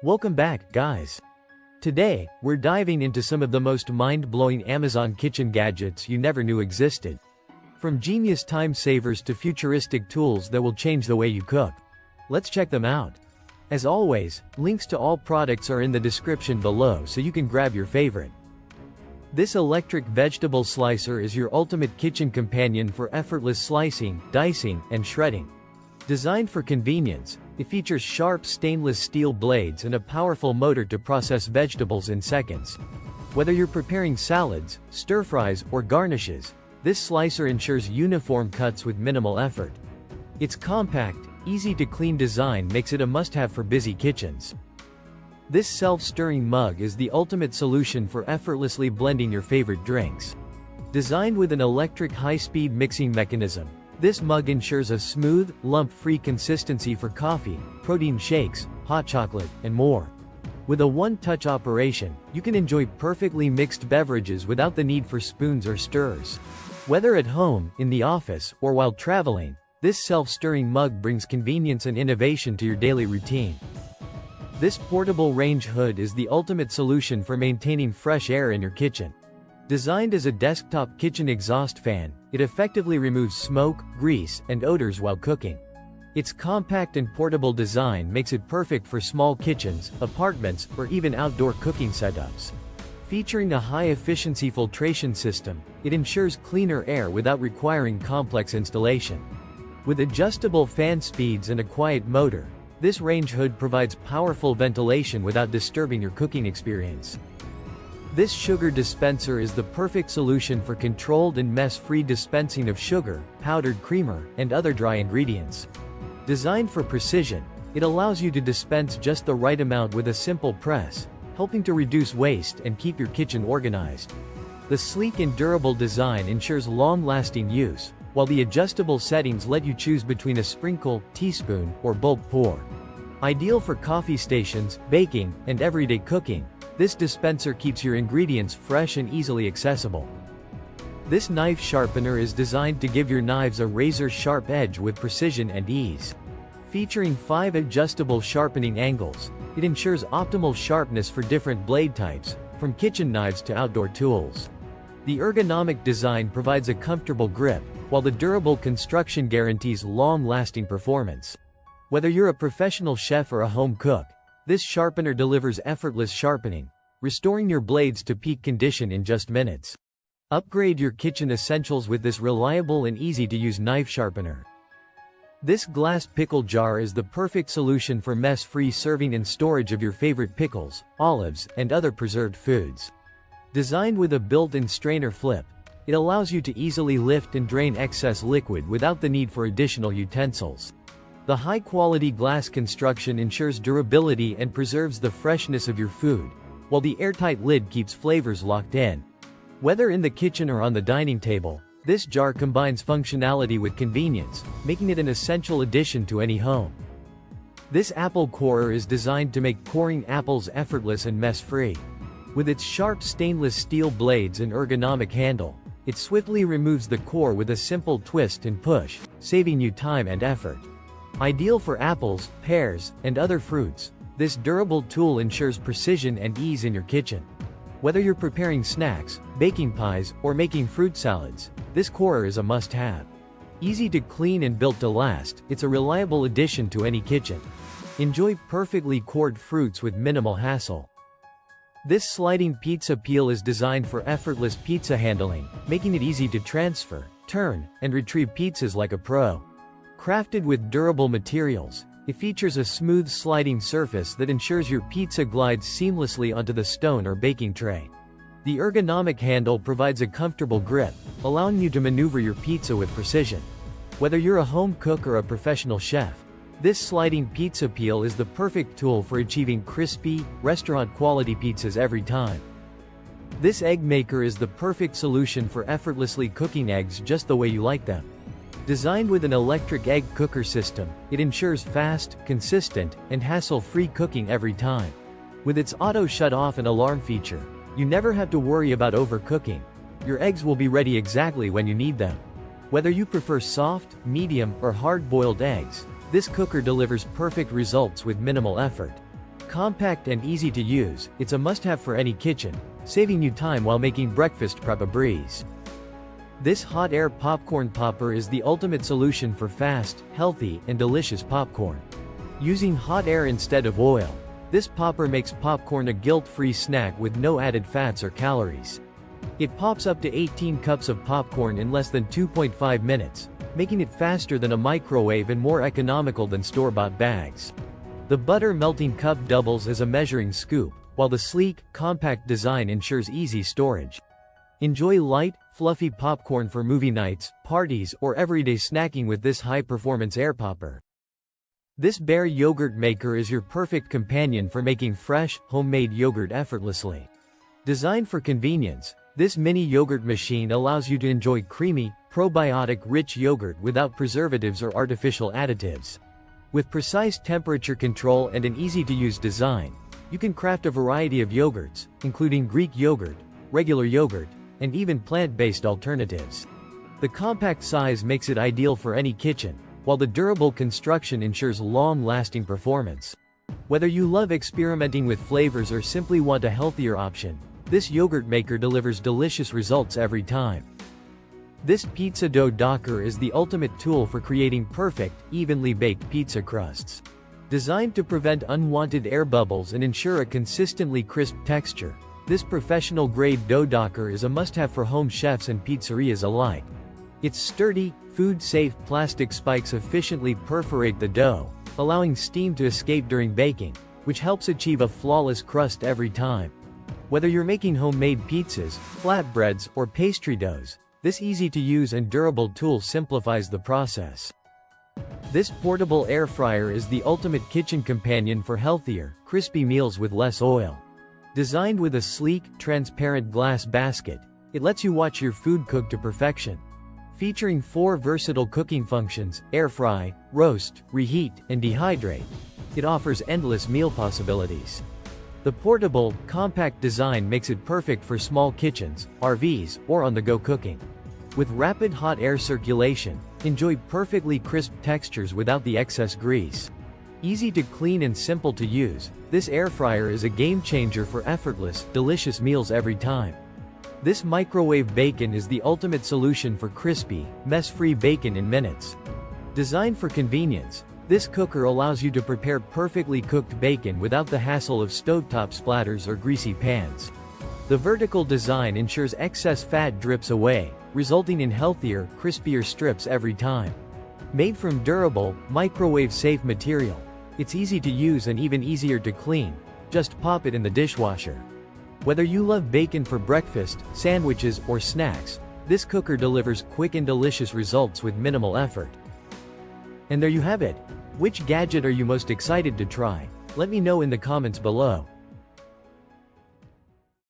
Welcome back, guys. Today, we're diving into some of the most mind-blowing Amazon kitchen gadgets you never knew existed. From genius time savers to futuristic tools that will change the way you cook. Let's check them out. As always, links to all products are in the description below so you can grab your favorite. This electric vegetable slicer is your ultimate kitchen companion for effortless slicing, dicing, and shredding. Designed for convenience, it features sharp stainless steel blades and a powerful motor to process vegetables in seconds. Whether you're preparing salads, stir-fries, or garnishes, this slicer ensures uniform cuts with minimal effort. Its compact, easy-to-clean design makes it a must-have for busy kitchens. This self-stirring mug is the ultimate solution for effortlessly blending your favorite drinks. Designed with an electric high-speed mixing mechanism, this mug ensures a smooth, lump-free consistency for coffee, protein shakes, hot chocolate, and more. With a one-touch operation, you can enjoy perfectly mixed beverages without the need for spoons or stirrers. Whether at home, in the office, or while traveling, this self-stirring mug brings convenience and innovation to your daily routine. This portable range hood is the ultimate solution for maintaining fresh air in your kitchen. Designed as a desktop kitchen exhaust fan, it effectively removes smoke, grease, and odors while cooking. Its compact and portable design makes it perfect for small kitchens, apartments, or even outdoor cooking setups. Featuring a high-efficiency filtration system, it ensures cleaner air without requiring complex installation. With adjustable fan speeds and a quiet motor, this range hood provides powerful ventilation without disturbing your cooking experience. This sugar dispenser is the perfect solution for controlled and mess-free dispensing of sugar, powdered creamer, and other dry ingredients. Designed for precision, it allows you to dispense just the right amount with a simple press, helping to reduce waste and keep your kitchen organized. The sleek and durable design ensures long-lasting use, while the adjustable settings let you choose between a sprinkle, teaspoon, or bulk pour. Ideal for coffee stations, baking, and everyday cooking, this dispenser keeps your ingredients fresh and easily accessible. This knife sharpener is designed to give your knives a razor-sharp edge with precision and ease. Featuring 5 adjustable sharpening angles, it ensures optimal sharpness for different blade types, from kitchen knives to outdoor tools. The ergonomic design provides a comfortable grip, while the durable construction guarantees long-lasting performance. Whether you're a professional chef or a home cook, this sharpener delivers effortless sharpening, restoring your blades to peak condition in just minutes. Upgrade your kitchen essentials with this reliable and easy-to-use knife sharpener. This glass pickle jar is the perfect solution for mess-free serving and storage of your favorite pickles, olives, and other preserved foods. Designed with a built-in strainer flip, it allows you to easily lift and drain excess liquid without the need for additional utensils. The high-quality glass construction ensures durability and preserves the freshness of your food, while the airtight lid keeps flavors locked in. Whether in the kitchen or on the dining table, this jar combines functionality with convenience, making it an essential addition to any home. This apple corer is designed to make coring apples effortless and mess-free. With its sharp stainless steel blades and ergonomic handle, it swiftly removes the core with a simple twist and push, saving you time and effort. Ideal for apples, pears, and other fruits, this durable tool ensures precision and ease in your kitchen. Whether you're preparing snacks, baking pies, or making fruit salads, this corer is a must-have. Easy to clean and built to last, it's a reliable addition to any kitchen. Enjoy perfectly cored fruits with minimal hassle. This sliding pizza peel is designed for effortless pizza handling, making it easy to transfer, turn, and retrieve pizzas like a pro. Crafted with durable materials, it features a smooth sliding surface that ensures your pizza glides seamlessly onto the stone or baking tray. The ergonomic handle provides a comfortable grip, allowing you to maneuver your pizza with precision. Whether you're a home cook or a professional chef, this sliding pizza peel is the perfect tool for achieving crispy, restaurant-quality pizzas every time. This egg maker is the perfect solution for effortlessly cooking eggs just the way you like them. Designed with an electric egg cooker system, it ensures fast, consistent, and hassle-free cooking every time. With its auto shut-off and alarm feature, you never have to worry about overcooking. Your eggs will be ready exactly when you need them. Whether you prefer soft, medium, or hard-boiled eggs, this cooker delivers perfect results with minimal effort. Compact and easy to use, it's a must-have for any kitchen, saving you time while making breakfast prep a breeze. This hot air popcorn popper is the ultimate solution for fast, healthy, and delicious popcorn. Using hot air instead of oil, this popper makes popcorn a guilt-free snack with no added fats or calories. It pops up to 18 cups of popcorn in less than 2.5 minutes, making it faster than a microwave and more economical than store-bought bags. The butter melting cup doubles as a measuring scoop, while the sleek, compact design ensures easy storage. Enjoy light, fluffy popcorn for movie nights, parties, or everyday snacking with this high-performance air popper. This Bear yogurt maker is your perfect companion for making fresh, homemade yogurt effortlessly. Designed for convenience, this mini yogurt machine allows you to enjoy creamy, probiotic-rich yogurt without preservatives or artificial additives. With precise temperature control and an easy-to-use design, you can craft a variety of yogurts, including Greek yogurt, regular yogurt, and even plant-based alternatives. The compact size makes it ideal for any kitchen, while the durable construction ensures long-lasting performance. Whether you love experimenting with flavors or simply want a healthier option, this yogurt maker delivers delicious results every time. This pizza dough docker is the ultimate tool for creating perfect, evenly baked pizza crusts. Designed to prevent unwanted air bubbles and ensure a consistently crisp texture, this professional-grade dough docker is a must-have for home chefs and pizzerias alike. Its sturdy, food-safe plastic spikes efficiently perforate the dough, allowing steam to escape during baking, which helps achieve a flawless crust every time. Whether you're making homemade pizzas, flatbreads, or pastry doughs, this easy-to-use and durable tool simplifies the process. This portable air fryer is the ultimate kitchen companion for healthier, crispy meals with less oil. Designed with a sleek, transparent glass basket, it lets you watch your food cook to perfection. Featuring 4 versatile cooking functions: air fry, roast, reheat, and dehydrate, it offers endless meal possibilities. The portable, compact design makes it perfect for small kitchens, RVs, or on-the-go cooking. With rapid hot air circulation, enjoy perfectly crisp textures without the excess grease. Easy to clean and simple to use, this air fryer is a game-changer for effortless, delicious meals every time. This microwave bacon is the ultimate solution for crispy, mess-free bacon in minutes. Designed for convenience, this cooker allows you to prepare perfectly cooked bacon without the hassle of stovetop splatters or greasy pans. The vertical design ensures excess fat drips away, resulting in healthier, crispier strips every time. Made from durable, microwave-safe material, it's easy to use and even easier to clean. Just pop it in the dishwasher. Whether you love bacon for breakfast, sandwiches, or snacks, this cooker delivers quick and delicious results with minimal effort. And there you have it. Which gadget are you most excited to try? Let me know in the comments below.